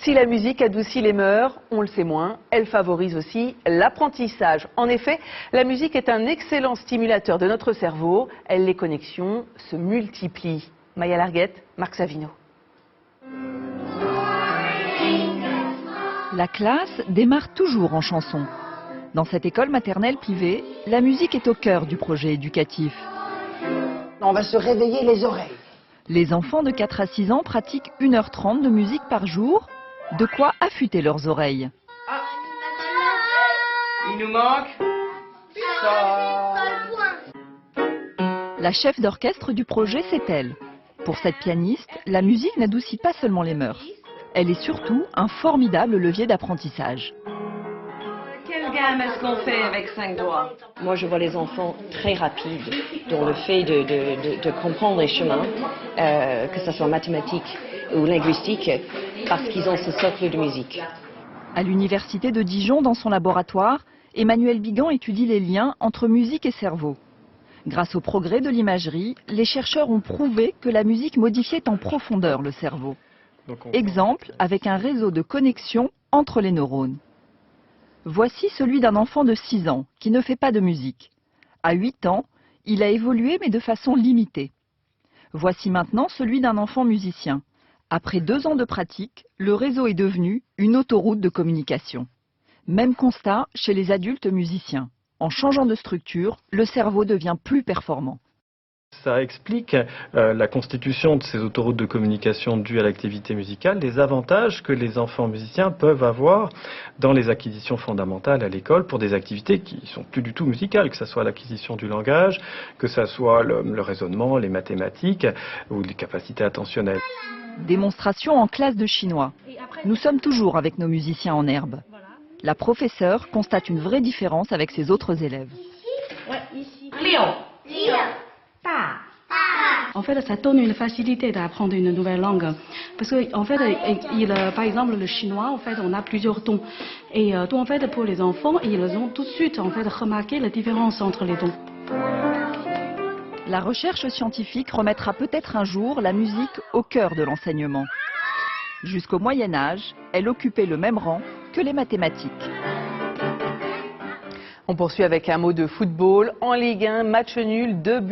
Si la musique adoucit les mœurs, on le sait moins, elle favorise aussi l'apprentissage. En effet, la musique est un excellent stimulateur de notre cerveau. Les connexions se multiplient. Maya Larguette, Marc Savino. La classe démarre toujours en chanson. Dans cette école maternelle privée, la musique est au cœur du projet éducatif. On va se réveiller les oreilles. Les enfants de 4 à 6 ans pratiquent 1h30 de musique par jour, de quoi affûter leurs oreilles. Ah. Il nous manque ça. La chef d'orchestre du projet, c'est elle. Pour cette pianiste, la musique n'adoucit pas seulement les mœurs. Elle est surtout un formidable levier d'apprentissage. Quelle gamme est-ce qu'on fait avec 5 doigts? Moi, je vois les enfants très rapides dans le fait de comprendre les chemins, que ce soit mathématique ou linguistique, parce qu'ils ont ce socle de musique. À l'université de Dijon, dans son laboratoire, Emmanuel Bigan étudie les liens entre musique et cerveau. Grâce au progrès de l'imagerie, les chercheurs ont prouvé que la musique modifiait en profondeur le cerveau. Exemple avec un réseau de connexion entre les neurones. Voici celui d'un enfant de 6 ans qui ne fait pas de musique. À 8 ans, il a évolué mais de façon limitée. Voici maintenant celui d'un enfant musicien. Après 2 ans de pratique, le réseau est devenu une autoroute de communication. Même constat chez les adultes musiciens. En changeant de structure, le cerveau devient plus performant. Ça explique la constitution de ces autoroutes de communication dues à l'activité musicale, les avantages que les enfants musiciens peuvent avoir dans les acquisitions fondamentales à l'école pour des activités qui ne sont plus du tout musicales, que ce soit l'acquisition du langage, que ce soit le raisonnement, les mathématiques ou les capacités attentionnelles. Démonstration en classe de chinois. Nous sommes toujours avec nos musiciens en herbe. La professeure constate une vraie différence avec ses autres élèves. Ouais, ici. Lion. En fait, ça donne une facilité d'apprendre une nouvelle langue. Parce que, en fait, par exemple, le chinois, en fait, on a plusieurs tons. Et donc, en fait, pour les enfants, ils ont tout de suite, en fait, remarqué la différence entre les tons. La recherche scientifique remettra peut-être un jour la musique au cœur de l'enseignement. Jusqu'au Moyen Âge, elle occupait le même rang que les mathématiques. On poursuit avec un mot de football. En Ligue 1, match nul, 2 buts.